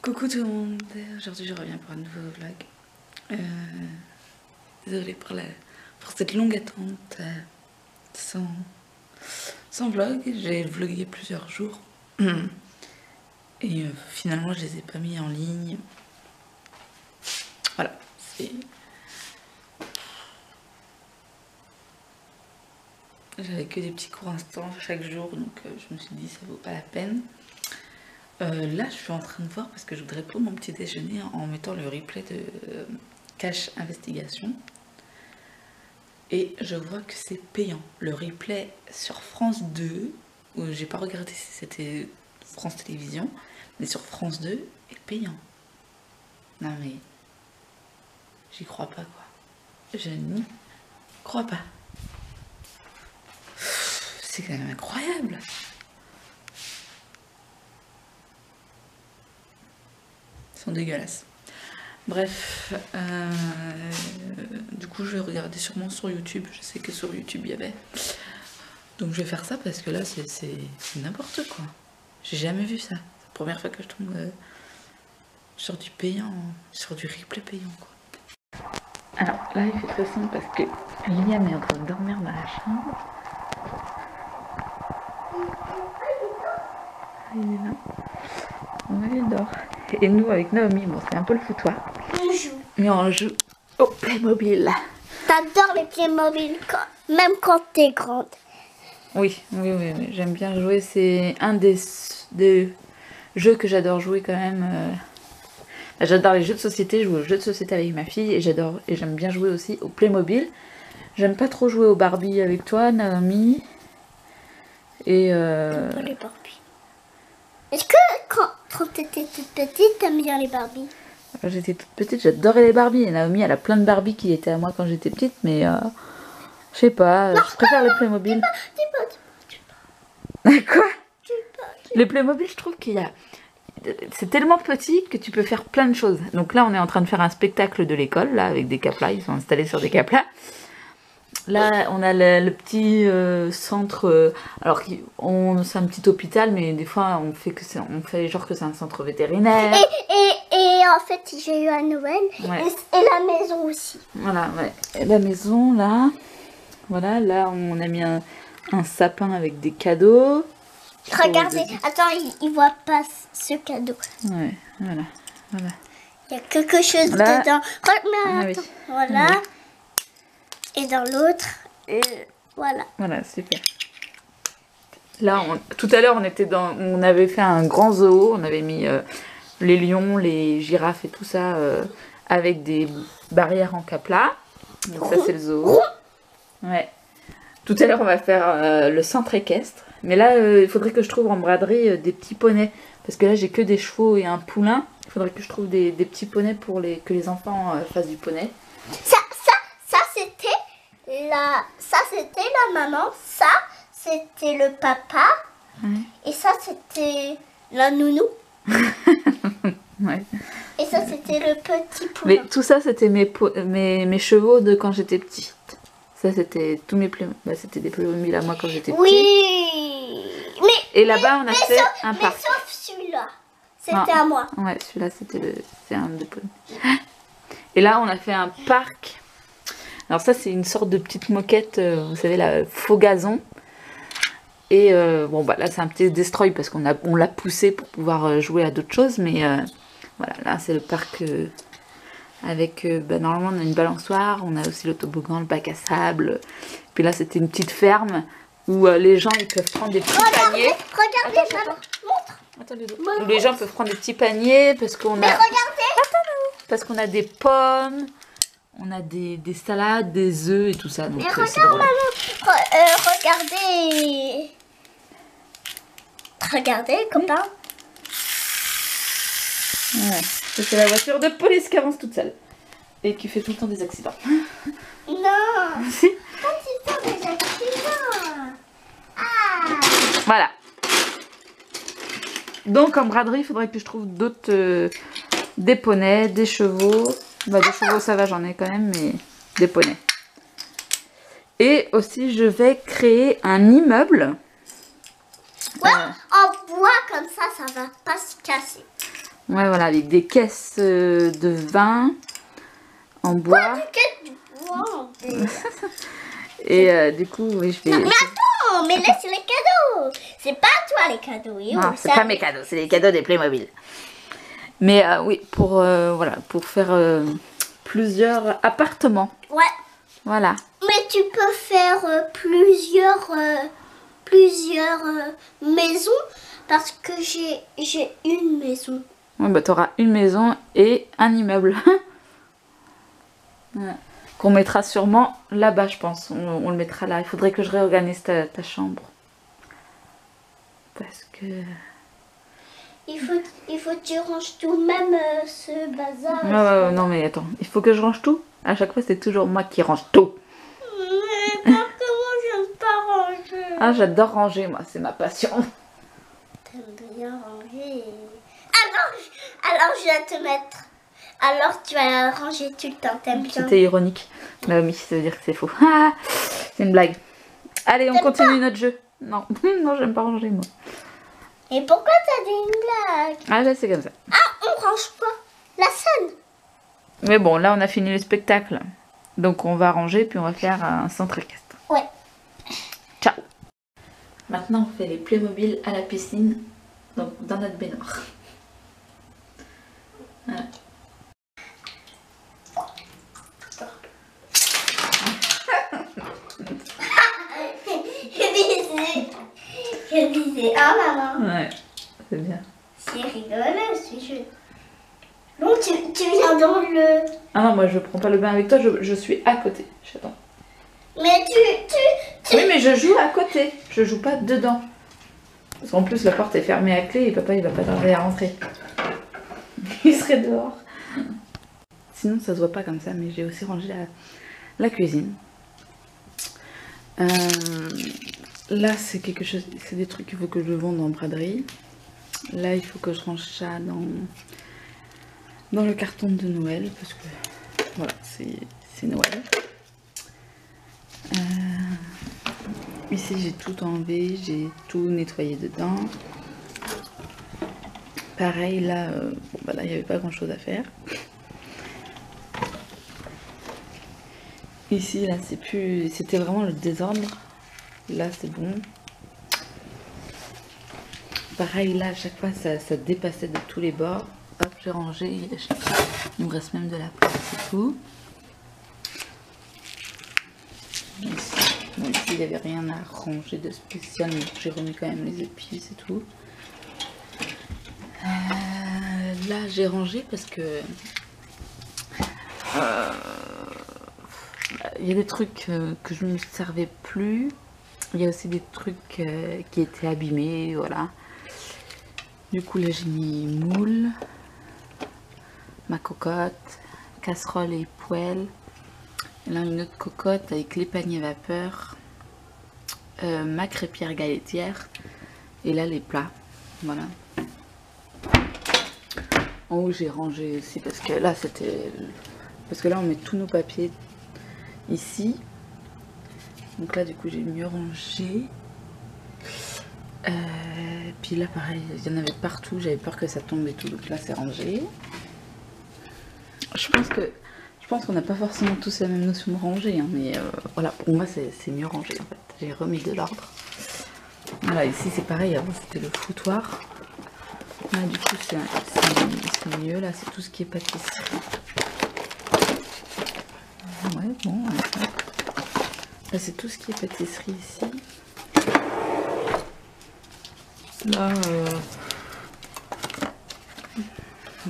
Coucou tout le monde, aujourd'hui je reviens pour un nouveau vlog. Désolée pour cette longue attente sans vlog. J'ai vlogué plusieurs jours et finalement je les ai pas mis en ligne. Voilà, j'avais que des petits courts instants chaque jour, donc je me suis dit ça vaut pas la peine. Là je suis en train de voir parce que je voudrais prendre mon petit déjeuner en mettant le replay de Cache Investigation et je vois que c'est payant. Le replay sur France 2, où j'ai pas regardé si c'était France Télévisions, mais sur France 2 est payant. Non mais j'y crois pas quoi. Je n'y crois pas. C'est quand même incroyable. Sont dégueulasses. Bref, du coup je vais regarder sûrement sur YouTube. Je sais que sur YouTube il y avait. Donc je vais faire ça parce que là c'est n'importe quoi. J'ai jamais vu ça. C'est la première fois que je tombe sur du payant, sur du replay payant quoi. Alors là il fait très sombre parce que Liliane est en train de dormir dans la chambre. Il est là. Il dort. Et nous avec Naomi, bon c'est un peu le foutoir. On joue. Mais on joue au Playmobil. T'adores les Playmobil, même quand t'es grande. Oui, j'aime bien jouer. C'est un des jeux que j'adore jouer quand même. J'adore les jeux de société. Je joue aux jeux de société avec ma fille et j'aime bien jouer aussi au Playmobil. J'aime pas trop jouer au Barbie avec toi, Naomi. Et J'aime pas les Barbie. Est-ce que quand t'étais toute petite, t'aimes bien les Barbie? Quand j'étais toute petite, j'adorais les Barbies. Et Naomi, elle a plein de Barbies qui étaient à moi quand j'étais petite, mais je sais pas, je préfère les Playmobil. Quoi? Les Playmobil, je trouve qu'il y a... C'est tellement petit que tu peux faire plein de choses. Donc là, on est en train de faire un spectacle de l'école, là, avec des caplas. Ils sont installés sur des caplas. Là, on a le petit centre. Alors, c'est un petit hôpital, mais des fois, on fait genre que c'est un centre vétérinaire. Et en fait, j'ai eu à Noël. Ouais. Et la maison aussi. Voilà, ouais. Et la maison, là. Voilà, là, on a mis un sapin avec des cadeaux. Regardez, attends, il voit pas ce cadeau. Ouais, voilà. Il y a quelque chose là, dedans. Ah, oui. Voilà. Oui. Et dans l'autre, voilà. Voilà, super. Là, tout à l'heure, on avait fait un grand zoo. On avait mis les lions, les girafes et tout ça avec des barrières en capla. Donc ça, c'est le zoo. Ouais. Tout à l'heure, on va faire le centre équestre. Mais là, il faudrait que je trouve en braderie des petits poneys. Parce que là, j'ai que des chevaux et un poulain. Il faudrait que je trouve des petits poneys pour que les enfants fassent du poney. Ça, c'était la maman. Ça, c'était le papa. Ouais. Et ça, c'était la nounou. Ouais. Et ça, c'était le petit poulain. Mais tout ça, c'était mes chevaux de quand j'étais petite. Ça, c'était tous mes Playmobil. Bah, c'était des Playmobil à moi quand j'étais petite. Oui. Et là-bas, on a fait un parc. Mais sauf celui-là. C'était à moi. Ouais, celui-là, c'est un de Playmobil. Et là, on a fait un parc. Alors ça, c'est une sorte de petite moquette, vous savez, la faux gazon. Et bon, bah là, c'est un petit destroy parce qu'on l'a poussé pour pouvoir jouer à d'autres choses. Mais voilà, là, c'est le parc avec, normalement, on a une balançoire. On a aussi le toboggan, le bac à sable. Puis là, c'était une petite ferme où les gens, ils peuvent prendre des petits paniers. Regardez, maman, montre. Attends, où les gens peuvent prendre des petits paniers parce qu'on a... Mais regardez. Parce qu'on a des pommes. On a des salades, des œufs et tout ça. Donc, mais regarde, maman. Regardez. Regardez, copain. Ouais. C'est la voiture de police qui avance toute seule. Et qui fait tout le temps des accidents. Non. Si. Quand tu fais des accidents. Ah. Voilà. Donc en braderie, il faudrait que je trouve d'autres... des poneys, des chevaux... Bah, des chevaux, ça va, j'en ai quand même, mais des poneys. Et aussi, je vais créer un immeuble. Ouais, en bois comme ça va pas se casser. Ouais, voilà, avec des caisses de vin en bois. Et du coup, oui, je vais... Non, mais attends, mais là, c'est les cadeaux. C'est pas toi les cadeaux. Yo, Non, c'est pas mes cadeaux, c'est les cadeaux des Playmobil. Mais oui, pour, voilà, pour faire plusieurs appartements. Ouais. Voilà. Mais tu peux faire plusieurs maisons parce que j'ai une maison. Ouais, bah t'auras une maison et un immeuble. Ouais. Qu'on mettra sûrement là-bas, je pense. On le mettra là. Il faudrait que je réorganise ta chambre. Parce que... Il faut que tu ranges tout, même ce bazar. Ouais, non mais attends, il faut que je range tout. À chaque fois, c'est toujours moi qui range tout. Mais parce que moi, j'aime pas ranger. Ah, j'adore ranger, moi, c'est ma passion. T'aimes bien ranger. Alors, je vais te mettre. Alors, tu vas ranger tout le temps. T'aimes bien. C'était ironique. Naomi, ça veut dire que c'est faux. Ah, c'est une blague. Allez, on continue notre jeu. Non, non, j'aime pas ranger, moi. Et pourquoi t'as dit une blague? Ah, là, c'est comme ça. Ah, on range quoi? La scène. Mais bon, là, on a fini le spectacle. Donc, on va ranger, puis on va faire un centre équestre. Ouais. Ciao. Maintenant, on fait les Playmobil à la piscine, donc dans notre baignoire. Voilà. Je disais, ah maman. Ouais, c'est bien. C'est rigolo, c'est jeu. Donc tu viens dans le... Ah non, moi je prends pas le bain avec toi, je suis à côté. J'attends. Mais tu... Oui, mais je joue à côté, je joue pas dedans. Parce qu'en plus la porte est fermée à clé et papa il va pas tarder à rentrer. Il serait dehors. Sinon ça se voit pas comme ça, mais j'ai aussi rangé la cuisine. Là c'est quelque chose, c'est des trucs qu'il faut que je vende en braderie. Là il faut que je range ça dans le carton de Noël parce que voilà c'est Noël. Ici j'ai tout enlevé, j'ai tout nettoyé dedans. Pareil là, bon, bah là il n'y avait pas grand chose à faire. Ici là c'est plus, c'était vraiment le désordre. Là c'est bon. Pareil là à chaque fois ça dépassait de tous les bords. Hop, j'ai rangé, il me reste même de la place, c'est tout. Ici, bon, ici il n'y avait rien à ranger de spécial, mais j'ai remis quand même les épices et tout. Là j'ai rangé parce que il y a des trucs que je ne me servais plus. Il y a aussi des trucs qui étaient abîmés, voilà. Du coup là j'ai mis moule, ma cocotte, casserole et poêle. Et là une autre cocotte avec les paniers vapeur, ma crêpière galetière. Et là les plats, voilà. En haut j'ai rangé aussi parce que là c'était... Parce que là on met tous nos papiers ici. Donc là du coup j'ai mieux rangé. Puis là pareil, il y en avait partout, j'avais peur que ça tombe et tout, donc là c'est rangé. Je pense qu'on n'a pas forcément tous la même notion de ranger, hein, mais voilà, pour moi c'est mieux rangé en fait. J'ai remis de l'ordre. Voilà, ici c'est pareil, avant c'était le foutoir. Là du coup c'est mieux, là c'est tout ce qui est pâtisserie. Ouais, bon, là c'est tout ce qui est pâtisserie ici. Là,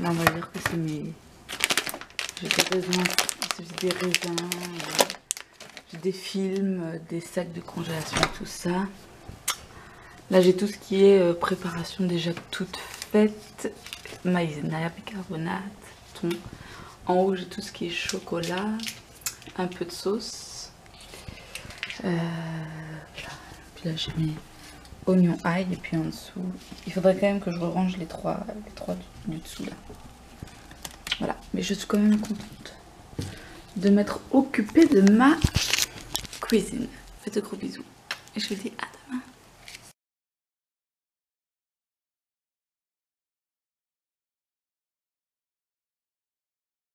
là on va dire que c'est mes... J'ai des raisins, j'ai des films, des sacs de congélation, tout ça. Là j'ai tout ce qui est préparation déjà toute faite, maïzena, bicarbonate, thon. En haut j'ai tout ce qui est chocolat, un peu de sauce. Voilà. Puis là j'ai mis oignon ail et puis en dessous. Il faudrait quand même que je range les trois du dessous là. Voilà, mais je suis quand même contente de m'être occupée de ma cuisine. Faites de gros bisous et je vous dis à demain.